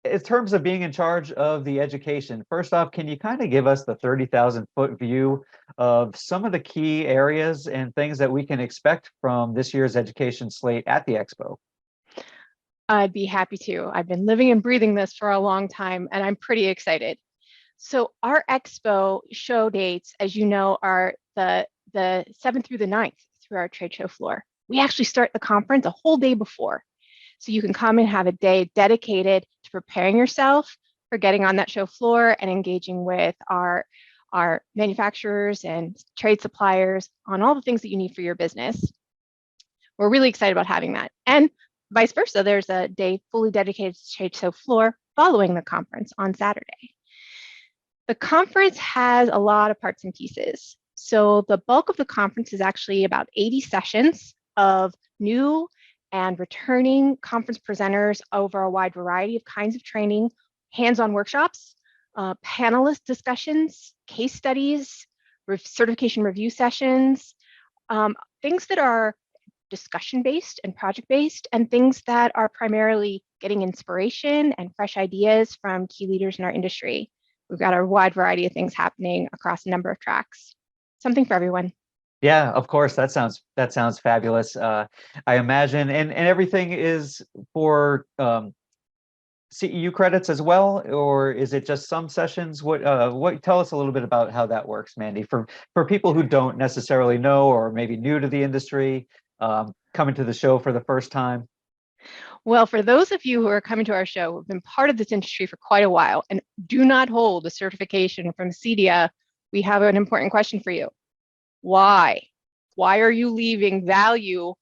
in terms of being in charge of the education, first off, can you kind of give us the 30,000-foot view of some of the key areas and things that we can expect from this year's education slate at the Expo? I'd be happy to. I've been living and breathing this for a long time, and I'm pretty excited. So our Expo show dates, as you know, are the 7th through the 9th through our trade show floor. We actually start the conference a whole day before. So you can come and have a day dedicated to preparing yourself for getting on that show floor and engaging with our manufacturers and trade suppliers on all the things that you need for your business. We're really excited about having that. And vice versa, there's a day fully dedicated to trade show floor following the conference on Saturday. The conference has a lot of parts and pieces. So the bulk of the conference is actually about 80 sessions of new and returning conference presenters over a wide variety of kinds of training, hands-on workshops, panelist discussions, case studies, certification review sessions, things that are discussion-based and project-based, and things that are primarily getting inspiration and fresh ideas from key leaders in our industry. We've got a wide variety of things happening across a number of tracks. Something for everyone. Yeah, of course. That sounds fabulous. I imagine, and everything is for CEU credits as well, or is it just some sessions? What tell us a little bit about how that works, Mandy, for people who don't necessarily know or maybe new to the industry, coming to the show for the first time. Well, for those of you who are coming to our show, who've been part of this industry for quite a while and do not hold a certification from CEDIA, we have an important question for you. Why? Why are you leaving value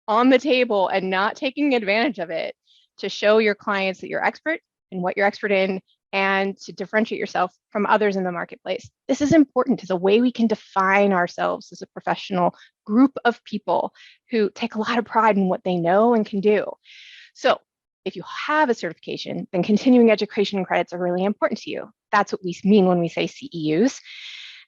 on the table and not taking advantage of it to show your clients that you're expert in what you're expert in and to differentiate yourself from others in the marketplace? This is important as a way we can define ourselves as a professional group of people who take a lot of pride in what they know and can do. So if you have a certification, then continuing education credits are really important to you. That's what we mean when we say CEUs.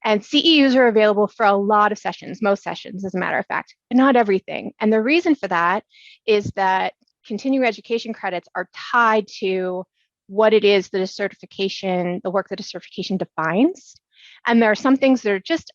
And CEUs are available for a lot of sessions, most sessions, as a matter of fact, but not everything. And the reason for that is that continuing education credits are tied to what it is that a certification, the work that a certification defines. And there are some things that are just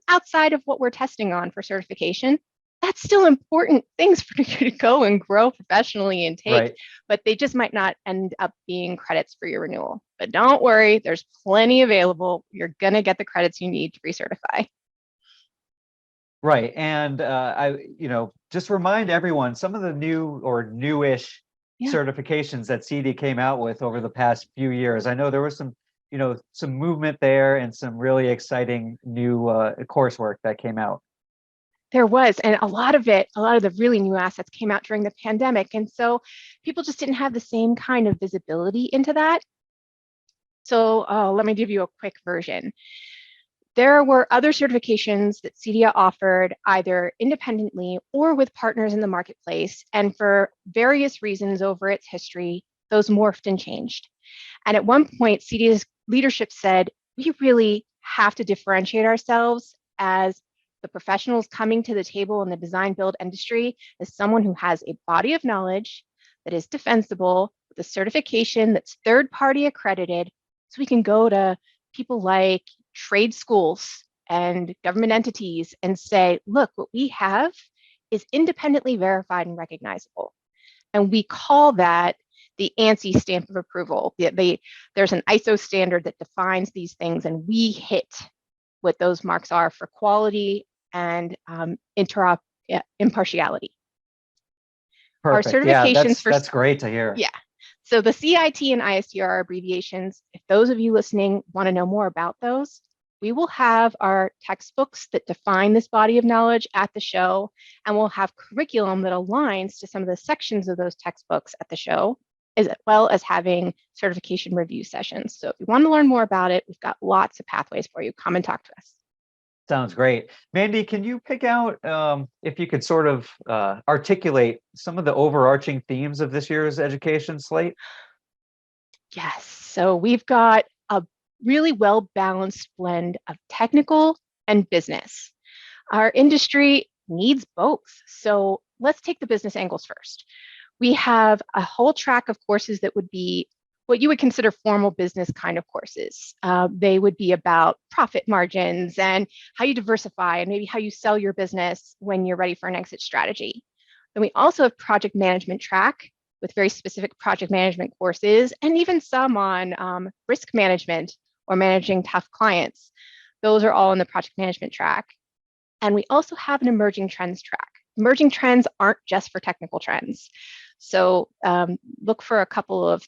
outside of what we're testing on for certification. That's still important things for you to go and grow professionally and take, right, but they just might not end up being credits for your renewal. But don't worry, there's plenty available. You're going to get the credits you need to recertify. Right. And just remind everyone some of the new or newish certifications that CEDIA came out with over the past few years. I know there was some movement there and some really exciting new coursework that came out. There was, and a lot of the really new assets came out during the pandemic. And so people just didn't have the same kind of visibility into that. So let me give you a quick version. There were other certifications that CEDIA offered either independently or with partners in the marketplace. And for various reasons over its history, those morphed and changed. And at one point, CEDIA's leadership said, we really have to differentiate ourselves as the professionals coming to the table in the design build industry as someone who has a body of knowledge that is defensible, with a certification that's third-party accredited, so we can go to people like trade schools and government entities and say, look, what we have is independently verified and recognizable. And we call that the ANSI stamp of approval. There's an ISO standard that defines these things, and we hit what those marks are for quality and impartiality. Perfect. Our certifications that's great to hear. Yeah. So the CIT and ISTR are abbreviations. If those of you listening want to know more about those, we will have our textbooks that define this body of knowledge at the show, and we'll have curriculum that aligns to some of the sections of those textbooks at the show, as well as having certification review sessions. So if you want to learn more about it, we've got lots of pathways for you. Come and talk to us. Sounds great. Mandy, can you pick out, if you could sort of articulate some of the overarching themes of this year's education slate? Yes. So we've got a really well-balanced blend of technical and business. Our industry needs both. So let's take the business angles first. We have a whole track of courses that would be what you would consider formal business kind of courses. They would be about profit margins and how you diversify and maybe how you sell your business when you're ready for an exit strategy. Then we also have project management track with very specific project management courses and even some on risk management or managing tough clients. Those are all in the project management track. And we also have an emerging trends track. Emerging trends aren't just for technical trends. So look for a couple of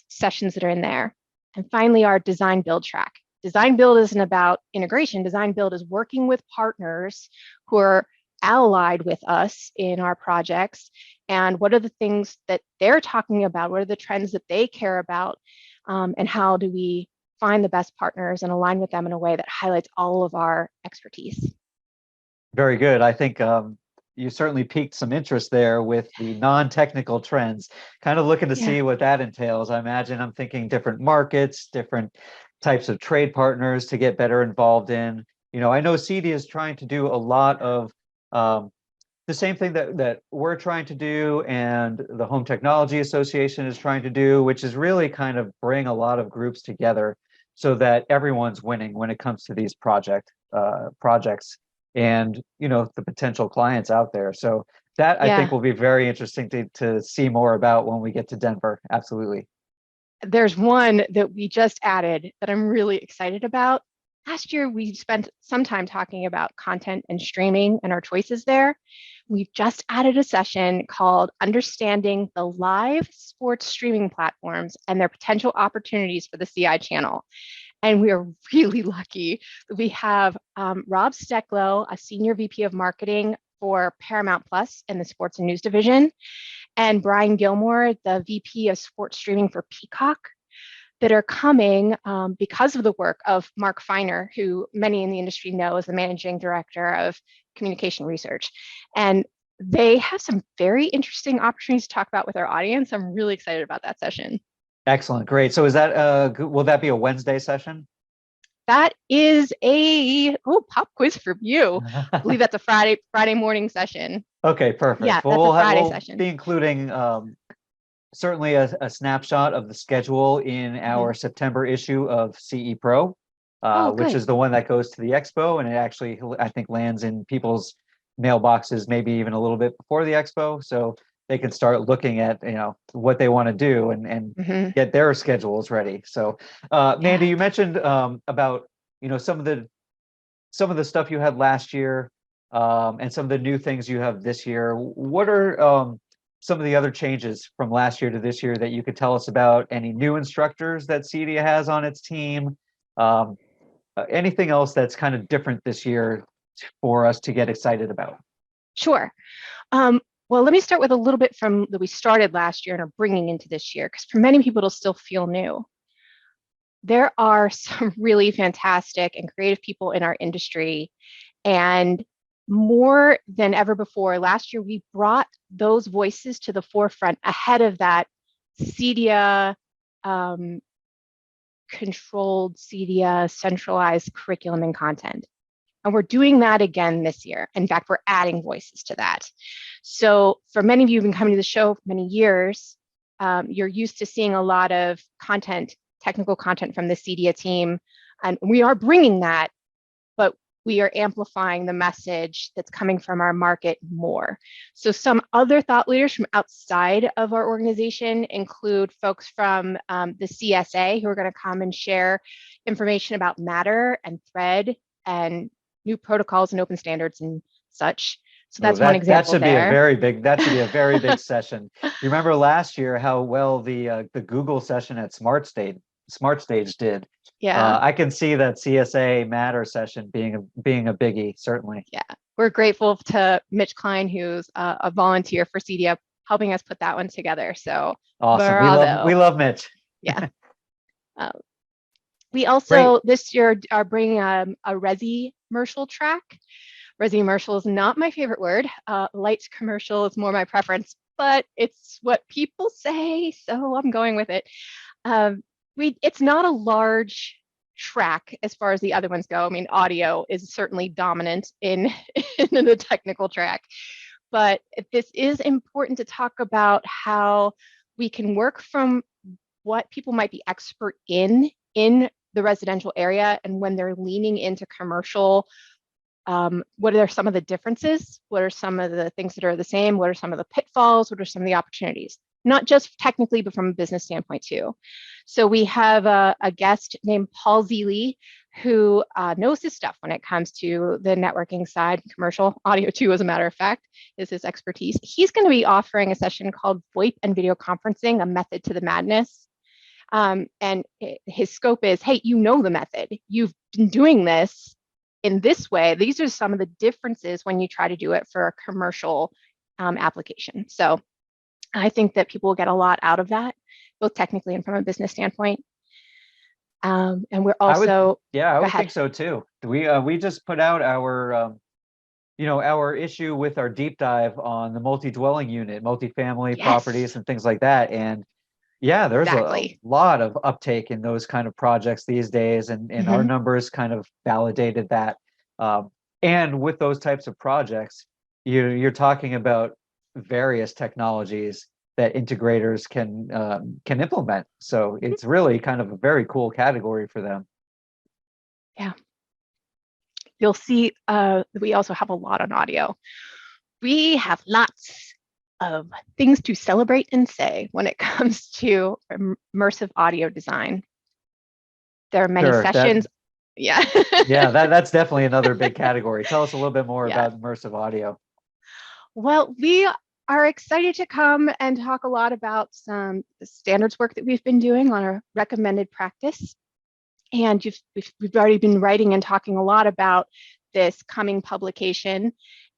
sessions that are in there. And finally, our design build track. Design build isn't about integration. Design build is working with partners who are allied with us in our projects. And what are the things that they're talking about? What are the trends that they care about? And how do we find the best partners and align with them in a way that highlights all of our expertise? Very good. I think you certainly piqued some interest there with the non-technical trends, kind of looking to Yeah. see what that entails. I imagine I'm thinking different markets, different types of trade partners to get better involved in. I know CEDIA is trying to do a lot of the same thing that we're trying to do and the Home Technology Association is trying to do, which is really kind of bring a lot of groups together so that everyone's winning when it comes to these projects and the potential clients out there. So that I think Yeah. will be very interesting to see more about when we get to Denver. Absolutely. There's one that we just added that I'm really excited about. Last year, we spent some time talking about content and streaming and our choices there. We've just added a session called Understanding the Live Sports Streaming Platforms and Their Potential Opportunities for the CI Channel. And we are really lucky that we have Rob Stecklow, a Senior VP of Marketing for Paramount Plus in the Sports and News Division, and Brian Gilmore, the VP of Sports Streaming for Peacock, that are coming because of the work of Mark Feiner, who many in the industry know as the Managing Director of Communication Research. And they have some very interesting opportunities to talk about with our audience. I'm really excited about that session. Excellent. Great. So is that will that be a Wednesday session? That is a pop quiz for you. I believe that's a Friday morning session. Okay, perfect. Yeah, Well, that's a Friday we'll session. be including certainly a snapshot of the schedule in our September issue of CE Pro, which is the one that goes to the expo, and it actually, I think, lands in people's mailboxes maybe even a little bit before the expo, so they can start looking at what they want to do and get their schedules ready. So, Mandy, you mentioned about some of the stuff you had last year, and some of the new things you have this year. What are some of the other changes from last year to this year that you could tell us about? Any new instructors that CEDIA has on its team? Anything else that's kind of different this year for us to get excited about? Sure. Well, let me start with a little bit from that we started last year and are bringing into this year, because for many people, it'll still feel new. There are some really fantastic and creative people in our industry, and more than ever before, last year we brought those voices to the forefront ahead of that CEDIA controlled, CEDIA centralized curriculum and content. And we're doing that again this year. In fact, we're adding voices to that. So for many of you who've been coming to the show for many years, you're used to seeing a lot of content, technical content from the CEDIA team. And we are bringing that, but we are amplifying the message that's coming from our market more. So some other thought leaders from outside of our organization include folks from the CSA who are going to come and share information about Matter and Thread and new protocols and open standards and such. So that's one example that should there. That should be a very big session. You remember last year how well the Google session at Smart Stage did. Yeah. I can see that CSA Matter session being a biggie, certainly. Yeah, we're grateful to Mitch Klein, who's a volunteer for CEDIA, helping us put that one together. So Awesome. bravo. We love Mitch. Yeah. We also this year are bringing a Resi commercial track. Resi commercial is not my favorite word. Light commercial is more my preference, but it's what people say, so I'm going with it. It's not a large track as far as the other ones go. I mean, audio is certainly dominant in the technical track, but this is important to talk about how we can work from what people might be expert in the residential area, and when they're leaning into commercial, what are some of the differences? What are some of the things that are the same? What are some of the pitfalls? What are some of the opportunities? Not just technically, but from a business standpoint too. So we have a guest named Paul Zeeley, who knows his stuff when it comes to the networking side. Commercial audio too, as a matter of fact, is his expertise. He's going to be offering a session called VoIP and Video Conferencing, a Method to the Madness. And his scope is, hey, you know the method. You've been doing this in this way. These are some of the differences when you try to do it for a commercial application. So I think that people will get a lot out of that, both technically and from a business standpoint. And we're also, I would think so too. We just put out our our issue with our deep dive on the multi-dwelling unit, multifamily properties and things like that. And yeah, there's a lot of uptake in those kind of projects these days, and our numbers kind of validated that. And with those types of projects, you're talking about various technologies that integrators can implement. So it's really kind of a very cool category for them. Yeah. You'll see we also have a lot on audio. We have lots of things to celebrate and say when it comes to immersive audio design. There are many sessions. Yeah. Yeah, that's definitely another big category. Tell us a little bit more about immersive audio. Well, we are excited to come and talk a lot about some standards work that we've been doing on our recommended practice. And we've already been writing and talking a lot about this coming publication.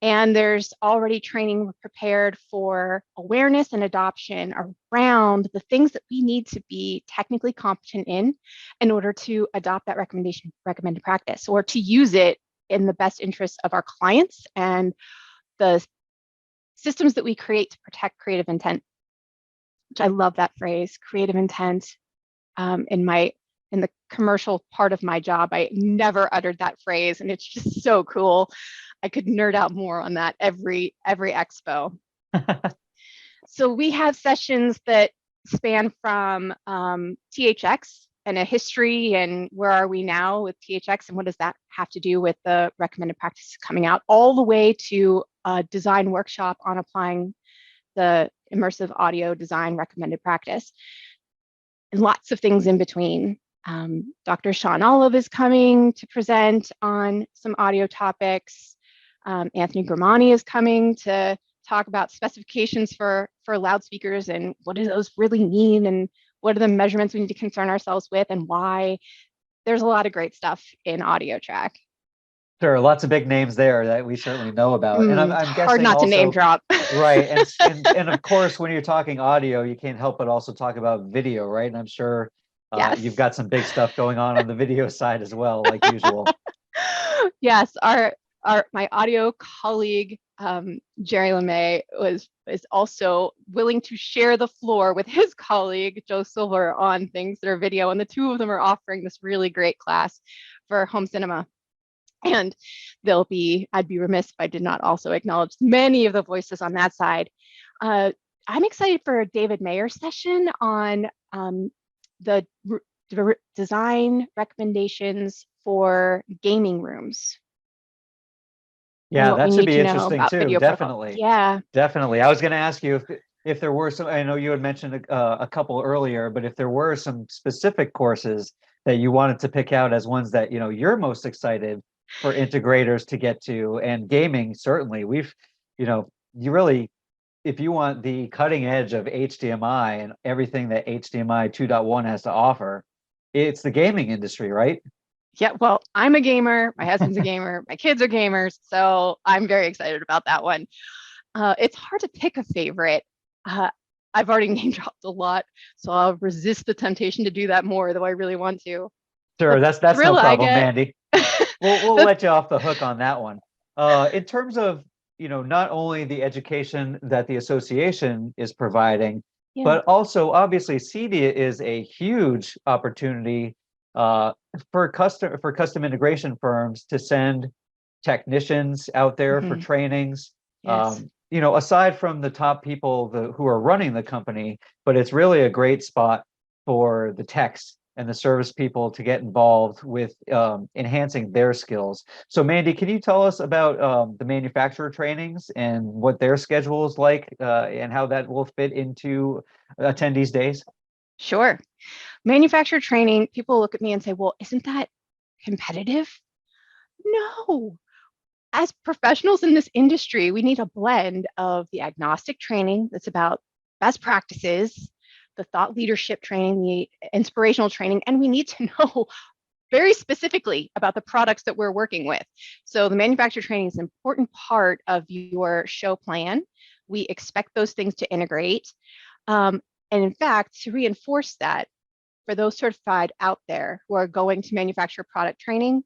And there's already training prepared for awareness and adoption around the things that we need to be technically competent in order to adopt that recommended practice, or to use it in the best interest of our clients and the systems that we create to protect creative intent. Which I love that phrase, creative intent. In the commercial part of my job, I never uttered that phrase, and it's just so cool. I could nerd out more on that every expo. So we have sessions that span from THX and a history and where are we now with THX and what does that have to do with the recommended practices coming out, all the way to a design workshop on applying the immersive audio design recommended practice, and lots of things in between. Dr. Sean Olive is coming to present on some audio topics. Anthony Gramani is coming to talk about specifications for loudspeakers and what do those really mean and what are the measurements we need to concern ourselves with and why. There's a lot of great stuff in audio track. Sure, lots of big names there that we certainly know about. And I'm guessing hard not also, to name drop. Right. And of course, when you're talking audio, you can't help but also talk about video, right? And I'm sure you've got some big stuff going on the video side as well, like usual. Yes, my audio colleague Jerry LeMay is also willing to share the floor with his colleague Joe Silver on things that are video, and the two of them are offering this really great class for home cinema. And I'd be remiss if I did not also acknowledge many of the voices on that side. I'm excited for a David Mayer session on the design recommendations for gaming rooms. Yeah, that should be interesting too. Definitely. Yeah, definitely. I was going to ask you if there were some. I know you had mentioned a couple earlier, but if there were some specific courses that you wanted to pick out as ones that you're most excited for integrators to get to, and gaming certainly. You really, if you want the cutting edge of HDMI and everything that HDMI 2.1 has to offer, it's the gaming industry, right? Yeah, well, I'm a gamer, my husband's a gamer, my kids are gamers, so I'm very excited about that one. It's hard to pick a favorite. I've already name dropped a lot, so I'll resist the temptation to do that more, though I really want to. Sure, that's no problem, Mandy. We'll let you off the hook on that one. In terms of, not only the education that the association is providing, but also obviously CEDIA is a huge opportunity for custom integration firms to send technicians out there for trainings. Aside from the top people who are running the company, but it's really a great spot for the techs and the service people to get involved with enhancing their skills. So Mandy, can you tell us about the manufacturer trainings and what their schedule is like and how that will fit into attendees' days? Sure. Manufacturer training, people look at me and say, well, isn't that competitive? No. As professionals in this industry, we need a blend of the agnostic training that's about best practices, the thought leadership training, the inspirational training, and we need to know very specifically about the products that we're working with. So the manufacturer training is an important part of your show plan. We expect those things to integrate. And in fact, to reinforce that, for those certified out there who are going to manufacturer product training,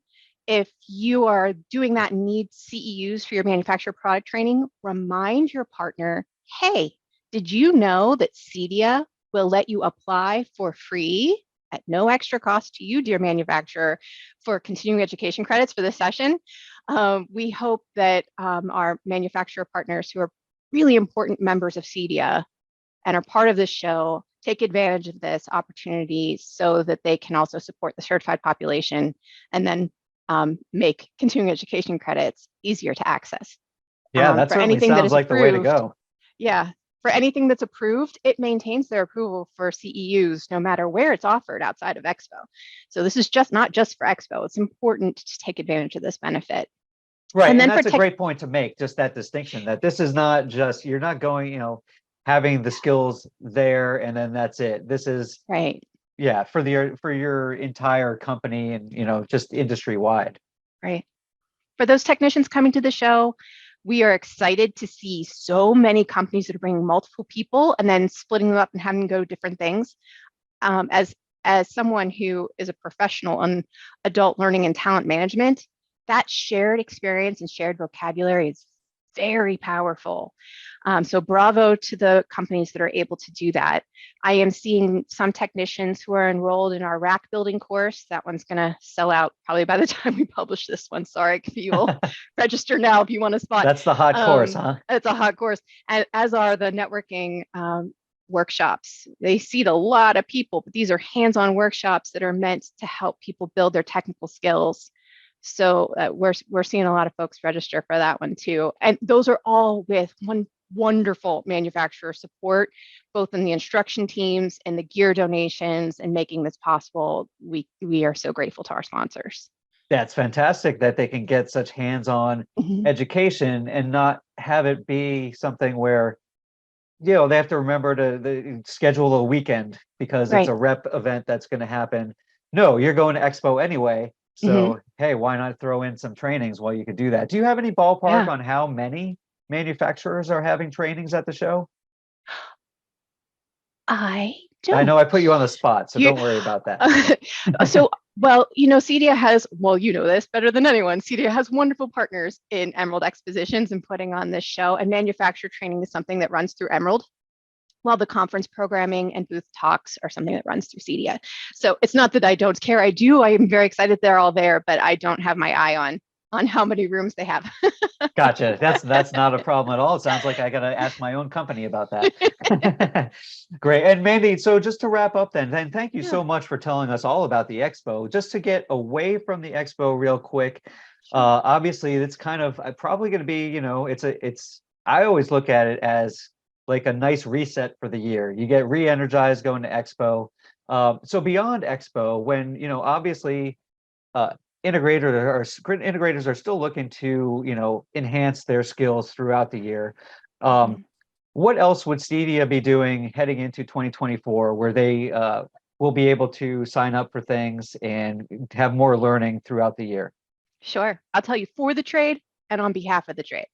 if you are doing that and need CEUs for your manufacturer product training, remind your partner, hey, did you know that CEDIA will let you apply for free at no extra cost to you, dear manufacturer, for continuing education credits for this session? We hope that our manufacturer partners who are really important members of CEDIA and are part of this show take advantage of this opportunity so that they can also support the certified population and then make continuing education credits easier to access. Yeah, that For certainly anything that sounds is like the way to approved, go. yeah, for anything that's approved, it maintains their approval for CEUs no matter where it's offered outside of Expo. So this is just not just for Expo. It's important to take advantage of this benefit. Right, And and then for that's a great point to make, just that distinction, that this is not just, you're not going, having the skills there and then that's it. This is, right, yeah, for your entire company and, just industry wide. right. For those technicians coming to the show, we are excited to see so many companies that are bringing multiple people and then splitting them up and having to go different things. As someone who is a professional in adult learning and talent management, that shared experience and shared vocabulary is very powerful. So bravo to the companies that are able to do that. I am seeing some technicians who are enrolled in our rack building course. That one's going to sell out probably by the time we publish this one. Sorry, if you will register now if you want a spot. That's the hot course, huh? It's a hot course, and as are the networking workshops. They seat a lot of people, but these are hands-on workshops that are meant to help people build their technical skills. So we're seeing a lot of folks register for that one too. And those are all with one wonderful manufacturer support, both in the instruction teams and the gear donations and making this possible. We are so grateful to our sponsors. That's fantastic that they can get such hands-on education and not have it be something where, they have to remember to schedule a weekend because it's Right. a rep event that's going to happen. No, you're going to Expo anyway. So, hey, why not throw in some trainings while you could do that? Do you have any ballpark on how many manufacturers are having trainings at the show? I I know don't. I put you on the spot, so don't worry about that. Well, CEDIA has, you know this better than anyone, CEDIA has wonderful partners in Emerald Expositions and putting on this show, and manufacturer training is something that runs through Emerald, while the conference programming and booth talks are something that runs through CEDIA. So it's not that I don't care. I do. I am very excited they're all there, but I don't have my eye on how many rooms they have. Gotcha. That's not a problem at all. It sounds like I got to ask my own company about that. Great. And Mandy, so just to wrap up then thank you so much for telling us all about the Expo. Just to get away from the Expo real quick, obviously it's kind of probably going to be, I always look at it as like a nice reset for the year. You get re-energized going to Expo. So beyond Expo, when, obviously, integrators are still looking to enhance their skills throughout the year. What else would CEDIA be doing heading into 2024 where they will be able to sign up for things and have more learning throughout the year? Sure. I'll tell you for the trade and on behalf of the trade.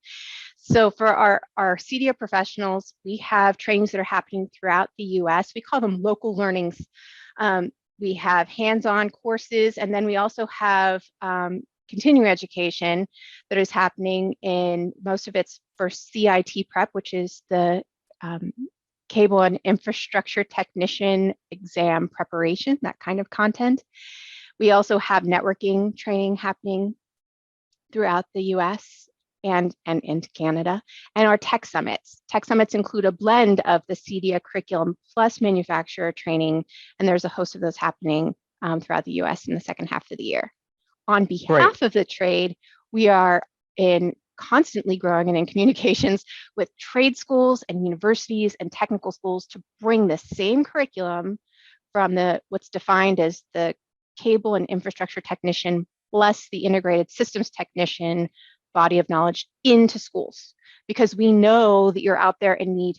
So for our CEDIA professionals, we have trainings that are happening throughout the US. We call them local learnings. We have hands-on courses, and then we also have continuing education that is happening in most of it's for CIT prep, which is the cable and infrastructure technician exam preparation, that kind of content. We also have networking training happening throughout the US. and into Canada, and our tech summits. Tech summits include a blend of the CEDIA curriculum plus manufacturer training, and there's a host of those happening throughout the US in the second half of the year. On Great. behalf of the trade, we are in constantly growing and in communications with trade schools and universities and technical schools to bring the same curriculum from what's defined as the cable and infrastructure technician plus the integrated systems technician body of knowledge into schools, because we know that you're out there and need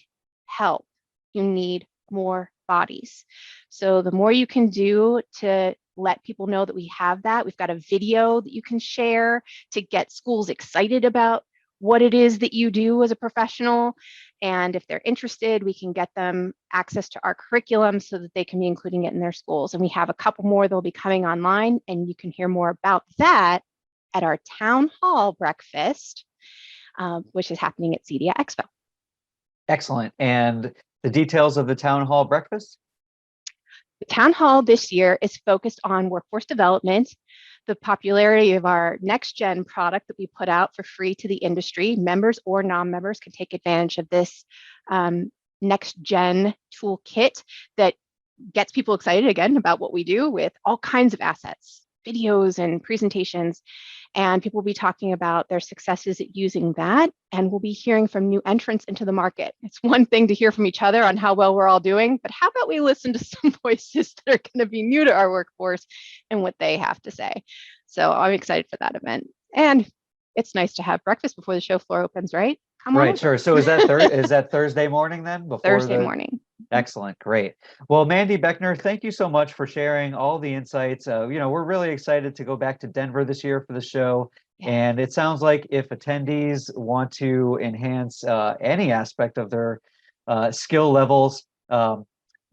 help. You need more bodies. So the more you can do to let people know that we have that, we've got a video that you can share to get schools excited about what it is that you do as a professional. And if they're interested, we can get them access to our curriculum so that they can be including it in their schools. And we have a couple more that'll be coming online, and you can hear more about that at our town hall breakfast, which is happening at CEDIA Expo. Excellent. And the details of the town hall breakfast? The town hall this year is focused on workforce development, the popularity of our next gen product that we put out for free to the industry. Members or non-members can take advantage of this next gen toolkit that gets people excited again about what we do with all kinds of assets, videos and presentations. And people will be talking about their successes at using that. And we'll be hearing from new entrants into the market. It's one thing to hear from each other on how well we're all doing, but how about we listen to some voices that are going to be new to our workforce and what they have to say? So I'm excited for that event. And it's nice to have breakfast before the show floor opens, right? Come on Right, over. sure. So is that Thursday morning then? Thursday morning. Excellent, great. Well, Mandy Beckner, thank you so much for sharing all the insights. We're really excited to go back to Denver this year for the show. Yeah. And it sounds like if attendees want to enhance any aspect of their skill levels,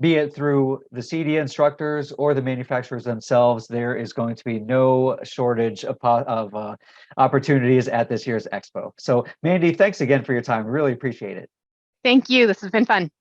be it through the CEDIA instructors or the manufacturers themselves, there is going to be no shortage of opportunities at this year's expo. So Mandy, thanks again for your time. Really appreciate it. Thank you. This has been fun.